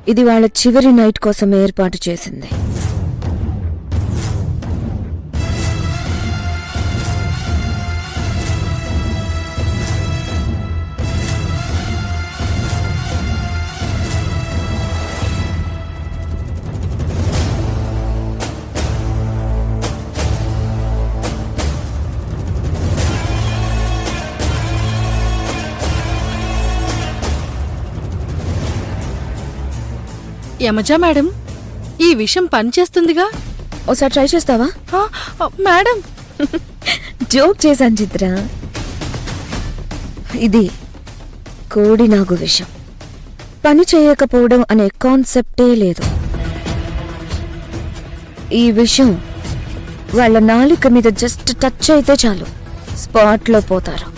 ఇది వాళ్ళ చివరి నైట్ కోసం ఏర్పాటు చేసింది. యమజా మేడం, ఈ విషయం పనిచేస్తుందిగా? ఒకసారి ట్రై చేస్తావా? మేడం జోక్ చేశాను చిత్ర. ఇది కోడినాగు విషయం. పని చేయకపోవడం అనే కాన్సెప్టే లేదు. ఈ విషయం వాళ్ళ నాలిక మీద జస్ట్ టచ్ అయితే చాలు, స్పాట్లో పోతారు.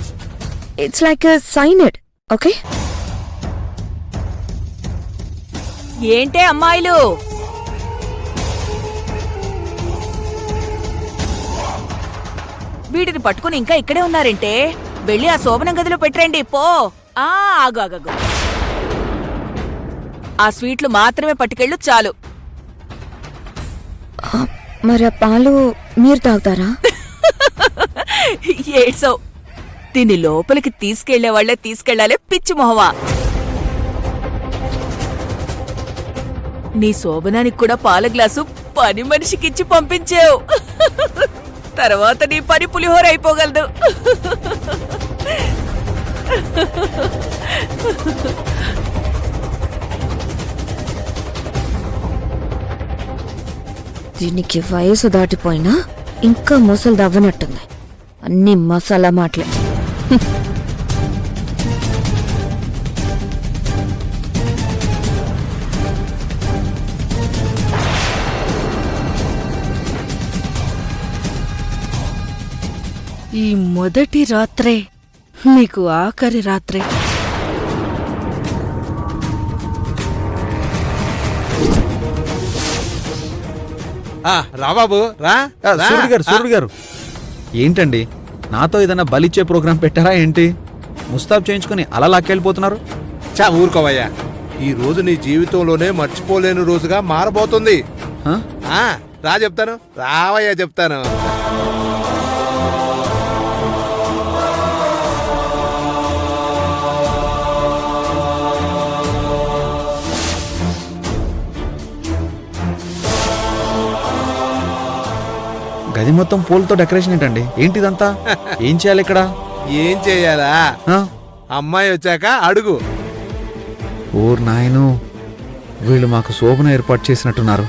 It's like a signed. Okay, ఏంటే అమ్మాయిలు, వీటిని పట్టుకుని ఇంకా ఇక్కడే ఉన్నారంటే? వెళ్ళి ఆ శోభనం గదిలో పెట్టరండి. పో. ఆగు ఆగు, ఆ స్వీట్లు మాత్రమే పట్టుకెళ్ళు చాలు. మరి ఆ పాలు మీరు తాగుతారా? ఏడ్సవ్. దీన్ని లోపలికి తీసుకెళ్లే వాళ్లే తీసుకెళ్లాలే, పిచ్చి మొహవా. నీ శోభనానికి కూడా పాల గ్లాసు పని మనిషికిచ్చి పంపించావు. తర్వాత నీ పని పులిహోర అయిపోగలదు. దీనికి వయసు దాటిపోయినా ఇంకా ముసలు దవ్వనట్టుంది. అన్ని మసాలా మాటలే. ఈ మొదటి రాత్రే మీకు ఆఖరి రాత్రే. రాబాబు రా. సూర్యుడు గారు ఏంటండి, నాతో ఏదైనా బలిచ్చే ప్రోగ్రాం పెట్టారా ఏంటి? ముస్తాబ్ చేయించుకుని అలా లాక్కెళ్ళిపోతున్నారు. చా ఊరుకోవయ్యా. ఈ రోజు నీ జీవితంలోనే మర్చిపోలేని రోజుగా మారబోతుంది. రా చెప్తాను, రావయ్యా చెప్తాను. గది మొత్తం పూలతో డెకరేషన్ ఏంటండి? ఏంటిదంతా? ఏం చేయాలి ఇక్కడ? ఏం చెయ్యాలా? అమ్మాయి వచ్చాక అడుగు. ఓర్ నాయను, వీళ్ళు మాకు శోభన ఏర్పాటు చేసినట్టున్నారు.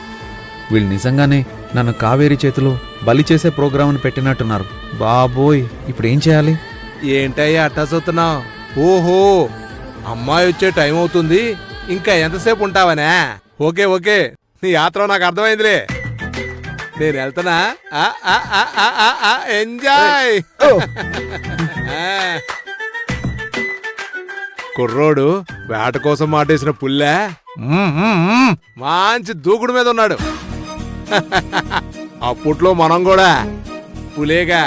వీళ్ళు నిజంగానే నన్ను కావేరి చేతిలో బలి చేసే ప్రోగ్రాంని పెట్టినట్టున్నారు. బాబోయ్, ఇప్పుడు ఏం చేయాలి? ఏంటయ్యా అట్టా చూస్తున్నావు? ఓహో, అమ్మాయి వచ్చే టైం అవుతుంది, ఇంకా ఎంతసేపు ఉంటావనే? ఓకే ఓకే, నీ యాత్ర నాకు అర్థమైందిలే. నేను వెళ్తానా? ఎంజాయ్. కుర్రోడు వేట కోసం మాటేసిన పుల్లే మంచి దూకుడు మీద ఉన్నాడు. అప్పట్లో మనం కూడా పులేగా.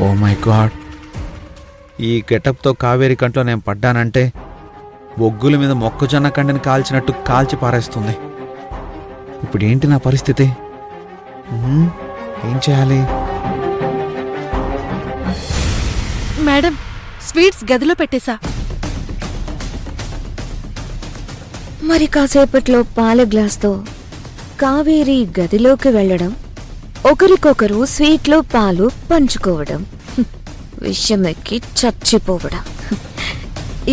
ఓ మై గాడ్, ఈ గెటప్తో కావేరి కంట్లో నేను పడ్డానంటే బొగ్గుల మీద మొక్కజొన్న కండిని కాల్చినట్టు కాల్చి పారేస్తుంది. ఇప్పుడేంటి నా పరిస్థితి? ఏం చేయాలి? మేడం, స్వీట్స్ గదిలో పెట్టేశా. మరి కాసేపట్లో పాల గ్లాస్తో కావేరి గదిలోకి వెళ్ళడం, ఒకరికొకరు స్వీట్లు పాలు పంచుకోవడం, విషమెక్కి చచ్చిపోవడం,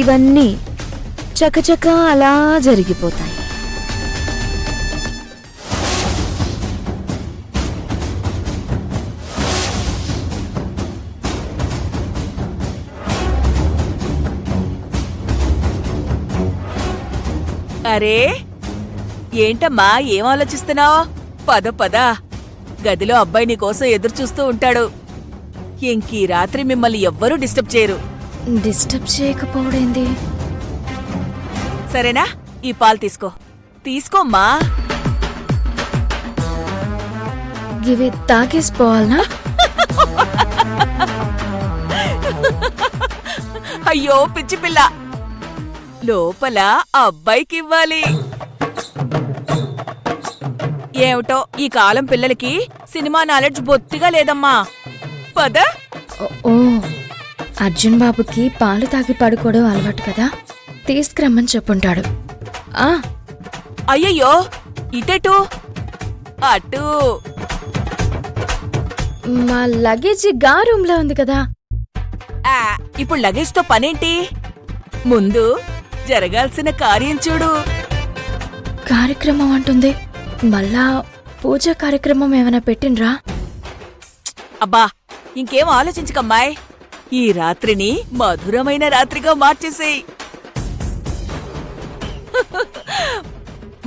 ఇవన్నీ చకచకా అలా జరిగిపోతాయి. అరే ఏంటమ్మా ఏం ఆలోచిస్తున్నావ్? పద పద, గదిలో అబ్బాయి నీకోసం ఎదురు చూస్తూ ఉంటాడు. ఇంకీ రాత్రి మిమ్మల్ని ఎవ్వరూ డిస్టర్బ్ చేయరు, డిస్టర్బ్ చేయకపోవడేంది? సరేనా? ఈ పాలు తీసుకోమ్మా. ఇవి తాగేసిపోవాలనా? అయ్యో పిచ్చి పిల్ల, లోపల అబ్బాయికి ఇవ్వాలి. ఏమిటో ఈ కాలం పిల్లలకి సినిమా నాలెడ్జ్ బొత్తిగా లేదమ్మా. పద. ఓ, అర్జున్ బాబుకి పాలు తాగి పడుకోవడం అలవాటు కదా, తీసుకురమ్మని చెప్పుంటాడు. ఆ అయ్యయ్యో, ఇటెటు? అటు. మా లగేజ్ గా రూమ్ లో ఉంది కదా. ఇప్పుడు లగేజ్ తో పనేంటి? ముందు జరగాల్సిన కార్యం చూడు. కార్యక్రమం అంటుంది, మళ్ళా పూజా కార్యక్రమం ఏమైనా పెట్టిండ్రా? అబ్బా, ఇంకేం ఆలోచించకమ్మాయ్. ఈ రాత్రిని మధురమైన రాత్రిగా మార్చేసేయ్.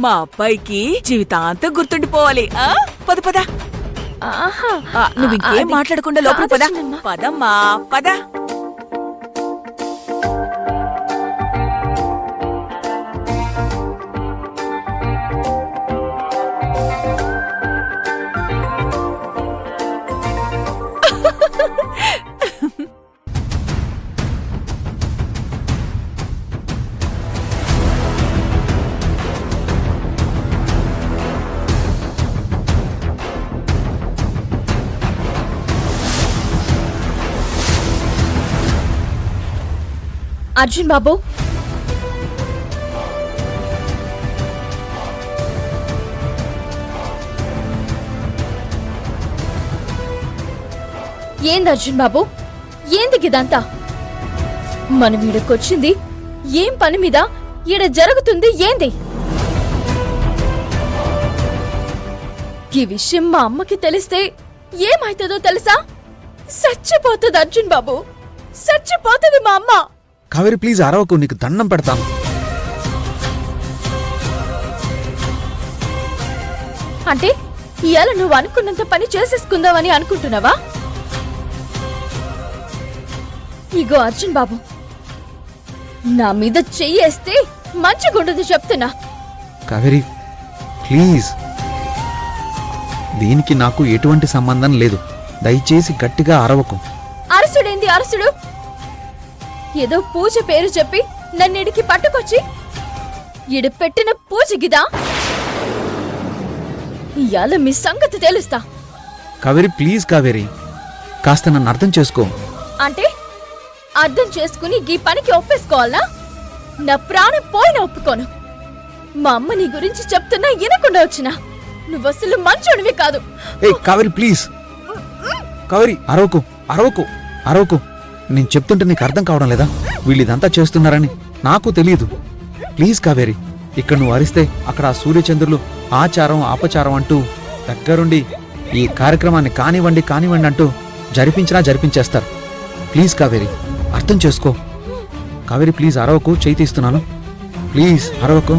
మా అబ్బాయికి జీవితాంతం గుర్తుండిపోవాలి. పద పద. ఆహా, నువ్వింకేం అది మాట్లాడకుండా లోపల పద. కాదు చిన్నమ్మ. పదమ్మా పద. అర్జున్ బాబు, ఏంది అర్జున్ బాబు, ఏంది గిదంతా? మనం ఈడకొచ్చింది ఏం పని మీద? ఈడ జరుగుతుంది ఏంది? ఈ విషయం మా అమ్మకి తెలిస్తే ఏమైతుందో తెలుసా? చచ్చిపోతుంది అర్జున్ బాబు, చచ్చిపోతుంది మా అమ్మ. కావేరి ప్లీజ్ అరవకు, నీకు దండం పెడతాను. అంటే ఇవాళ నువ్వు అనుకున్నంత పని చేసేసుకుందామని అనుకుంటున్నావా? ఇగో అర్జున్ బాబు, నా మీద చెయ్యేస్తే మంచిగుండదు చెప్తున్నా. కావేరి ప్లీజ్, దీనికి నాకు ఎటువంటి సంబంధం లేదు. దయచేసి గట్టిగా అరవకు. అరసుడేంది అరసుడు? ఏదో పూజ పేరు చెప్పి నన్నిడికి పట్టుకొచ్చి ఈడు పెట్టిన పూజ గిదా? ఇయాల మీ సంగతి తెలుస్తా. కావేరి ప్లీజ్, కావేరి కాస్త నన్ను అర్థం చేసుకో. అంటే అర్థం చేసుకుని ఈ పనికి ఒప్పేసుకోవాలనా? నా ప్రాణం పోయిన ఒప్పుకోను. మా అమ్మ నీ గురించి చెప్తున్నా వినకుండా వచ్చినా నువ్వసలు మంచోడివి కాదు. ఏ కావేరి ప్లీజ్, కావేరి అరవకు అరవకు అరవకు. నేను చెప్తుంటే నీకు అర్థం కావడం లేదా? వీళ్ళు ఇదంతా చేస్తున్నారని నాకు తెలియదు. ప్లీజ్ కావేరి, ఇక్కడ నువ్వు అరిస్తే అక్కడ ఆ సూర్యచంద్రులు ఆచారం అపచారం అంటూ దగ్గరుండి ఈ కార్యక్రమాన్ని కానివ్వండి కానివ్వండి అంటూ జరిపించేస్తారు. ప్లీజ్ కావేరి అర్థం చేసుకో. కావేరి ప్లీజ్ అరవకు, చేయి తీస్తున్నాను. ప్లీజ్ అరవకు.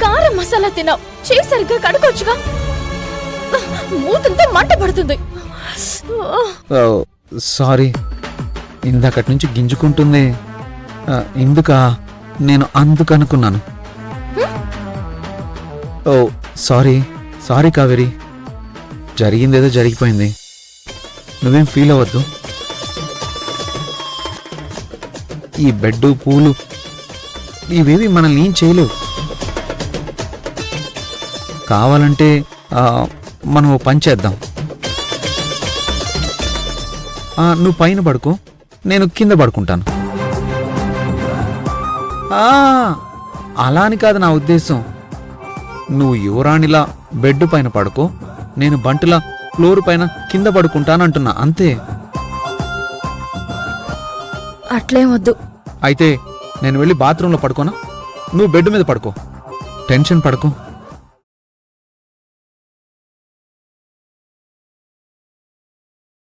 కారం మసాలా తిన్నావు, చేసరిగ్గా కడుకోవచ్చుగా. మూతంతా మంట పడుతుంది. సారీ, ఇందాకటి నుంచి గింజుకుంటుంది. ఇందుక నేను అందుకనుకున్నాను. ఓ సారీ కావేరి, జరిగిందేదో జరిగిపోయింది, నువ్వేం ఫీల్ అవ్వద్దు. ఈ బెడ్ పూలు ఇవేవి మనల్ని ఏం చేయలేవు. కావాలంటే మనం ఓ పని చేద్దాం. నువ్వు పైన పడుకో, నేను కింద పడుకుంటాను. అలా అని కాదు నా ఉద్దేశం. నువ్వు యువరాణిలా బెడ్ పైన పడుకో, నేను బంటులా ఫ్లోర్ పైన కింద పడుకుంటానంటున్నా, అంతే. అట్లేం వద్దు. అయితే నేను వెళ్ళి బాత్రూంలో పడుకోనా? నువ్వు బెడ్ మీద పడుకో, టెన్షన్ పడుకో.